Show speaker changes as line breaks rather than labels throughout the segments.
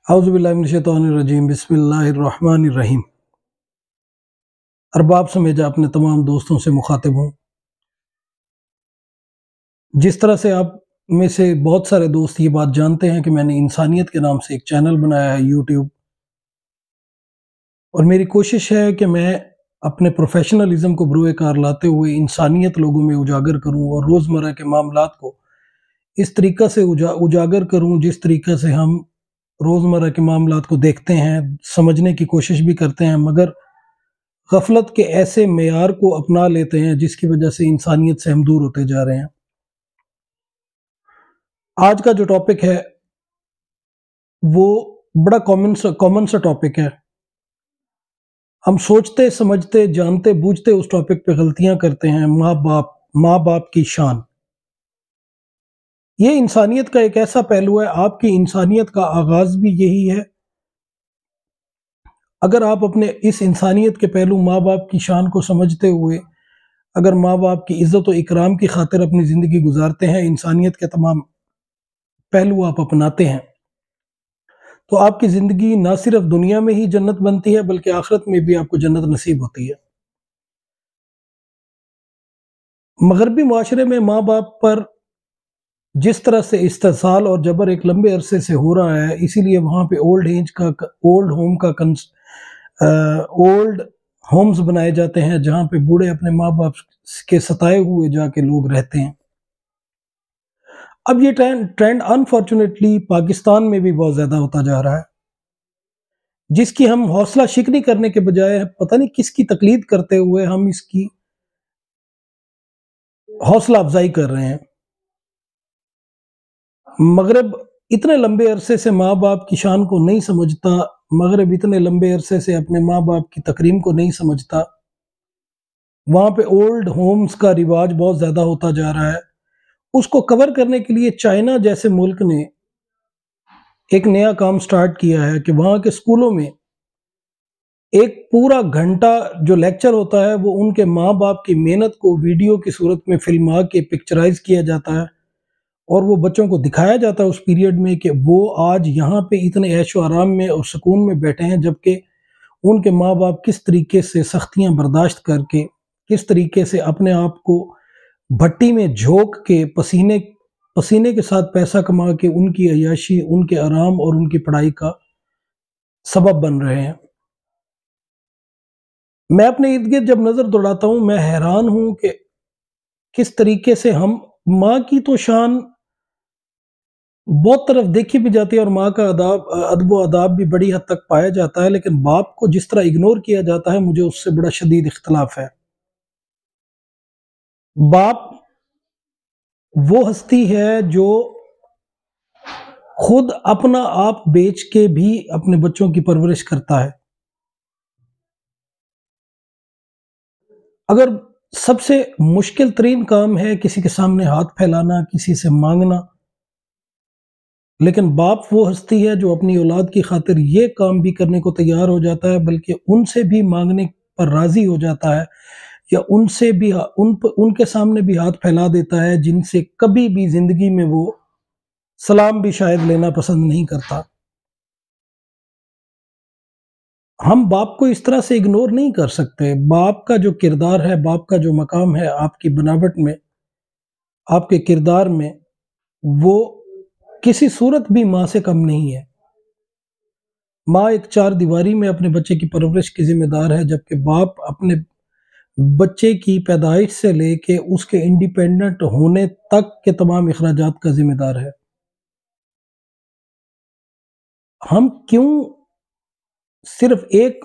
اعوذ باللہ من الشیطان الرجیم بسم اللہ الرحمن الرحیم۔ ارباب سمیجا اپنے تمام دوستوں سے مخاطب ہوں۔ جس طرح سے آپ میں سے بہت سارے دوست یہ بات جانتے ہیں کہ میں نے انسانیت کے نام سے ایک چینل بنایا ہے یوٹیوب، اور میری کوشش ہے کہ میں اپنے پروفیشنلزم کو بروئے کار لاتے ہوئے انسانیت لوگوں میں اجاگر کروں اور روزمرہ کے معاملات کو اس طریقہ سے اجاگر کروں جس طریقہ سے ہم روزمرہ کے معاملات کو دیکھتے ہیں، سمجھنے کی کوشش بھی کرتے ہیں، مگر غفلت کے ایسے معیار کو اپنا لیتے ہیں جس کی وجہ سے انسانیت سے ہم دور ہوتے جا رہے ہیں۔ آج کا جو ٹاپک ہے وہ بڑا کامن سا ٹاپک ہے۔ ہم سوچتے سمجھتے جانتے بوجھتے اس ٹاپک پہ غلطیاں کرتے ہیں۔ ماں باپ کی شان، یہ انسانیت کا ایک ایسا پہلو ہے، آپ کی انسانیت کا آغاز بھی یہی ہے۔ اگر آپ اپنے اس انسانیت کے پہلو ماں باپ کی شان کو سمجھتے ہوئے اگر ماں باپ کی عزت و اکرام کی خاطر اپنی زندگی گزارتے ہیں، انسانیت کے تمام پہلو آپ اپناتے ہیں، تو آپ کی زندگی نہ صرف دنیا میں ہی جنت بنتی ہے بلکہ آخرت میں بھی آپ کو جنت نصیب ہوتی ہے۔ مغربی معاشرے میں ماں باپ پر جس طرح سے استحصال اور جبر ایک لمبے عرصے سے ہو رہا ہے، اسی لیے وہاں پہ اولڈ ہومز بنائے جاتے ہیں جہاں پہ بوڑھے اپنے ماں باپ کے ستائے ہوئے جا کے لوگ رہتے ہیں۔ اب یہ ٹرینڈ انفارچونیٹلی پاکستان میں بھی بہت زیادہ ہوتا جا رہا ہے، جس کی ہم حوصلہ شکنی کرنے کے بجائے پتہ نہیں کس کی تقلید کرتے ہوئے ہم اس کی حوصلہ افزائی کر رہے ہیں۔ مغرب اتنے لمبے عرصے سے ماں باپ کی شان کو نہیں سمجھتا، مغرب اتنے لمبے عرصے سے اپنے ماں باپ کی تکریم کو نہیں سمجھتا، وہاں پہ اولڈ ہومز کا رواج بہت زیادہ ہوتا جا رہا ہے۔ اس کو کور کرنے کے لیے چائنا جیسے ملک نے ایک نیا کام سٹارٹ کیا ہے کہ وہاں کے سکولوں میں ایک پورا گھنٹہ جو لیکچر ہوتا ہے وہ ان کے ماں باپ کی محنت کو ویڈیو کی صورت میں فلما کے پکچرائز کیا جاتا ہے، اور وہ بچوں کو دکھایا جاتا ہے اس پیریڈ میں کہ وہ آج یہاں پہ اتنے عیش و آرام میں اور سکون میں بیٹھے ہیں، جبکہ ان کے ماں باپ کس طریقے سے سختیاں برداشت کر کے، کس طریقے سے اپنے آپ کو بھٹی میں جھونک کے پسینے کے ساتھ پیسہ کما کے ان کی عیاشی، ان کے آرام اور ان کی پڑھائی کا سبب بن رہے ہیں۔ میں اپنے ارد گرد جب نظر دوڑاتا ہوں میں حیران ہوں کہ کس طریقے سے ہم ماں کی تو شان بہت طرف دیکھی بھی جاتی ہے اور ماں کا ادب و آداب بھی بڑی حد تک پایا جاتا ہے، لیکن باپ کو جس طرح اگنور کیا جاتا ہے مجھے اس سے بڑا شدید اختلاف ہے۔ باپ وہ ہستی ہے جو خود اپنا آپ بیچ کے بھی اپنے بچوں کی پرورش کرتا ہے۔ اگر سب سے مشکل ترین کام ہے کسی کے سامنے ہاتھ پھیلانا، کسی سے مانگنا، لیکن باپ وہ ہستی ہے جو اپنی اولاد کی خاطر یہ کام بھی کرنے کو تیار ہو جاتا ہے، بلکہ ان سے بھی مانگنے پر راضی ہو جاتا ہے، یا ان سے بھی ان کے سامنے بھی ہاتھ پھیلا دیتا ہے جن سے کبھی بھی زندگی میں وہ سلام بھی شاید لینا پسند نہیں کرتا۔ ہم باپ کو اس طرح سے اگنور نہیں کر سکتے۔ باپ کا جو کردار ہے، باپ کا جو مقام ہے آپ کی بناوٹ میں، آپ کے کردار میں، وہ کسی صورت بھی ماں سے کم نہیں ہے۔ ماں ایک چار دیواری میں اپنے بچے کی پرورش کی ذمہ دار ہے، جبکہ باپ اپنے بچے کی پیدائش سے لے کے اس کے انڈیپینڈنٹ ہونے تک کے تمام اخراجات کا ذمہ دار ہے۔ ہم کیوں صرف ایک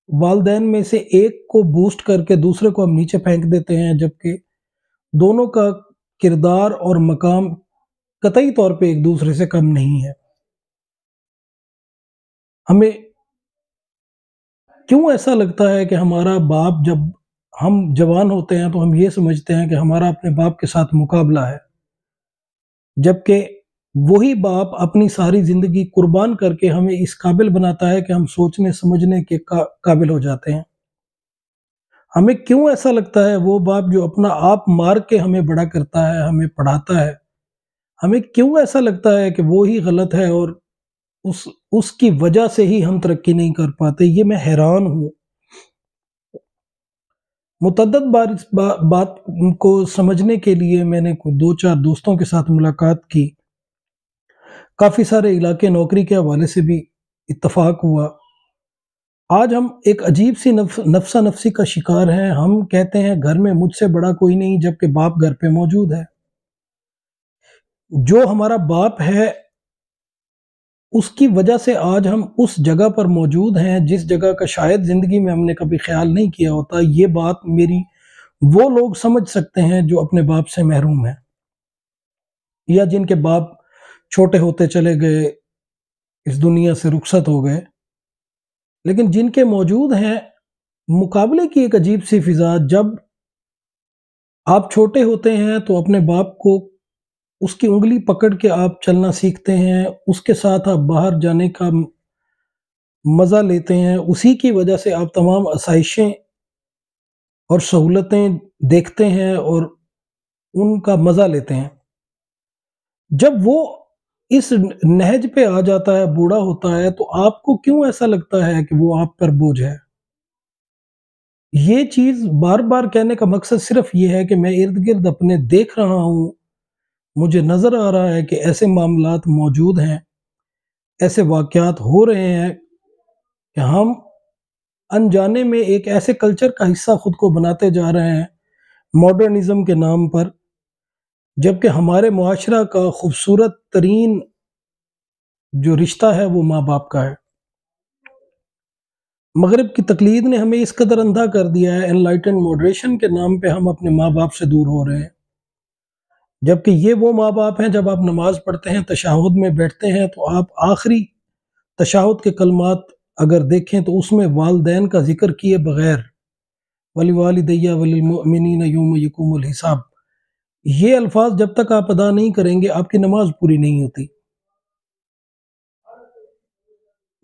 والدین میں سے ایک کو بوسٹ کر کے دوسرے کو ہم نیچے پھینک دیتے ہیں، جبکہ دونوں کا کردار اور مقام قطعی طور پہ ایک دوسرے سے کم نہیں ہے؟ ہمیں کیوں ایسا لگتا ہے کہ ہمارا باپ، جب ہم جوان ہوتے ہیں تو ہم یہ سمجھتے ہیں کہ ہمارا اپنے باپ کے ساتھ مقابلہ ہے، جبکہ وہی باپ اپنی ساری زندگی قربان کر کے ہمیں اس قابل بناتا ہے کہ ہم سوچنے سمجھنے کے قابل ہو جاتے ہیں۔ ہمیں کیوں ایسا لگتا ہے وہ باپ جو اپنا آپ مار کے ہمیں بڑا کرتا ہے، ہمیں پڑھاتا ہے، ہمیں کیوں ایسا لگتا ہے کہ وہی غلط ہے اور اس کی وجہ سے ہی ہم ترقی نہیں کر پاتے، یہ میں حیران ہوں۔ متعدد بار اس بات کو سمجھنے کے لیے میں نے دو چار دوستوں کے ساتھ ملاقات کی، کافی سارے علاقے نوکری کے حوالے سے بھی اتفاق ہوا۔ آج ہم ایک عجیب سی نفسا نفسی کا شکار ہیں۔ ہم کہتے ہیں گھر میں مجھ سے بڑا کوئی نہیں، جبکہ باپ گھر پہ موجود ہے۔ جو ہمارا باپ ہے اس کی وجہ سے آج ہم اس جگہ پر موجود ہیں جس جگہ کا شاید زندگی میں ہم نے کبھی خیال نہیں کیا ہوتا۔ یہ بات میری وہ لوگ سمجھ سکتے ہیں جو اپنے باپ سے محروم ہیں، یا جن کے باپ چھوٹے ہوتے چلے گئے، اس دنیا سے رخصت ہو گئے، لیکن جن کے موجود ہیں۔ مقابلے کی ایک عجیب سی فضا، جب آپ چھوٹے ہوتے ہیں تو اپنے باپ کو اس کی انگلی پکڑ کے آپ چلنا سیکھتے ہیں، اس کے ساتھ آپ باہر جانے کا مزہ لیتے ہیں، اسی کی وجہ سے آپ تمام آسائشیں اور سہولتیں دیکھتے ہیں اور ان کا مزہ لیتے ہیں۔ جب وہ اس نہج پہ آ جاتا ہے، بوڑھا ہوتا ہے، تو آپ کو کیوں ایسا لگتا ہے کہ وہ آپ پر بوجھ ہے؟ یہ چیز بار بار کہنے کا مقصد صرف یہ ہے کہ میں ارد گرد اپنے دیکھ رہا ہوں، مجھے نظر آ رہا ہے کہ ایسے معاملات موجود ہیں، ایسے واقعات ہو رہے ہیں کہ ہم انجانے میں ایک ایسے کلچر کا حصہ خود کو بناتے جا رہے ہیں ماڈرنزم کے نام پر، جبکہ ہمارے معاشرہ کا خوبصورت ترین جو رشتہ ہے وہ ماں باپ کا ہے۔ مغرب کی تقلید نے ہمیں اس قدر اندھا کر دیا ہے، انلائٹنڈ ماڈریشن کے نام پہ ہم اپنے ماں باپ سے دور ہو رہے ہیں، جبکہ یہ وہ ماں باپ ہیں جب آپ نماز پڑھتے ہیں، تشہد میں بیٹھتے ہیں، تو آپ آخری تشہد کے کلمات اگر دیکھیں تو اس میں والدین کا ذکر کیے بغیر وَلِوَالِدَيَّ وَلِلْمُؤْمِنِينَ يَوْمَ يَقُومُ الْحِسَابُ، یہ الفاظ جب تک آپ ادا نہیں کریں گے آپ کی نماز پوری نہیں ہوتی۔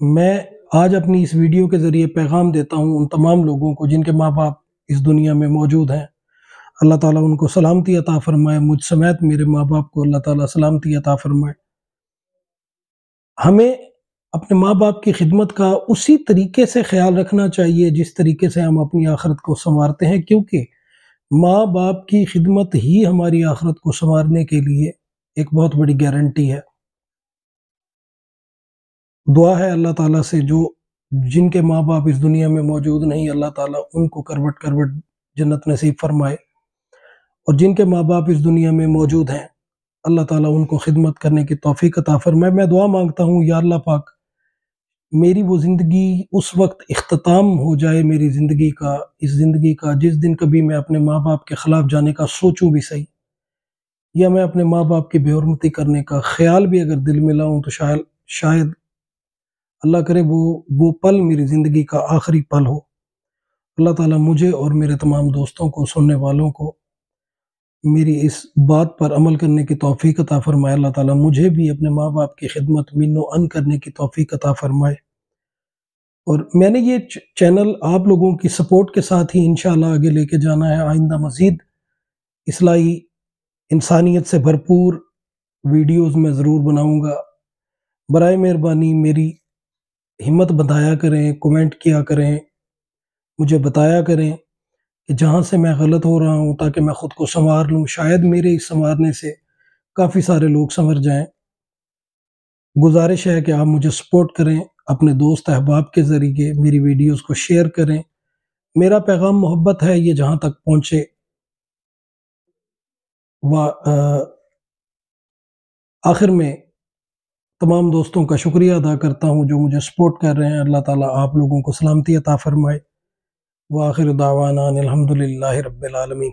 میں آج اپنی اس ویڈیو کے ذریعے پیغام دیتا ہوں ان تمام لوگوں کو جن کے ماں باپ اس دنیا میں موجود ہیں، اللہ تعالیٰ ان کو سلامتی عطا فرمائے، مجھ سمیت میرے ماں باپ کو اللہ تعالیٰ سلامتی عطا فرمائے۔ ہمیں اپنے ماں باپ کی خدمت کا اسی طریقے سے خیال رکھنا چاہیے جس طریقے سے ہم اپنی آخرت کو سنوارتے ہیں، کیونکہ ماں باپ کی خدمت ہی ہماری آخرت کو سنوارنے کے لیے ایک بہت بڑی گارنٹی ہے۔ دعا ہے اللہ تعالیٰ سے جن کے ماں باپ اس دنیا میں موجود نہیں، اللہ تعالیٰ ان کو کروٹ کروٹ جنت نصیب فرمائے، اور جن کے ماں باپ اس دنیا میں موجود ہیں اللہ تعالیٰ ان کو خدمت کرنے کی توفیق عطا فرمائے۔ میں دعا مانگتا ہوں یا اللہ پاک میری وہ زندگی اس وقت اختتام ہو جائے میری زندگی کا، اس زندگی کا جس دن کبھی میں اپنے ماں باپ کے خلاف جانے کا سوچوں بھی صحیح، یا میں اپنے ماں باپ کی بے حرمتی کرنے کا خیال بھی اگر دل میں لاؤں تو شاید اللہ کرے وہ پل میری زندگی کا آخری پل ہو۔ اللہ تعالیٰ مجھے اور میرے تمام دوستوں کو، سننے والوں کو میری اس بات پر عمل کرنے کی توفیق عطا فرمائے۔ اللہ تعالیٰ مجھے بھی اپنے ماں باپ کی خدمت من و ان کرنے کی توفیق عطا فرمائے۔ اور میں نے یہ چینل آپ لوگوں کی سپورٹ کے ساتھ ہی انشاءاللہ آگے لے کے جانا ہے۔ آئندہ مزید اصلاحی، انسانیت سے بھرپور ویڈیوز میں ضرور بناؤں گا۔ برائے مہربانی میری ہمت بندھایا کریں، کومنٹ کیا کریں، مجھے بتایا کریں کہ جہاں سے میں غلط ہو رہا ہوں، تاکہ میں خود کو سنوار لوں۔ شاید میرے اس سنوارنے سے کافی سارے لوگ سنور جائیں۔ گزارش ہے کہ آپ مجھے سپورٹ کریں، اپنے دوست احباب کے ذریعے میری ویڈیوز کو شیئر کریں۔ میرا پیغام محبت ہے، یہ جہاں تک پہنچے۔ آخر میں تمام دوستوں کا شکریہ ادا کرتا ہوں جو مجھے سپورٹ کر رہے ہیں۔ اللہ تعالیٰ آپ لوگوں کو سلامتی عطا فرمائے۔ وآخر دعوانا ان الحمد للہ رب العالمین۔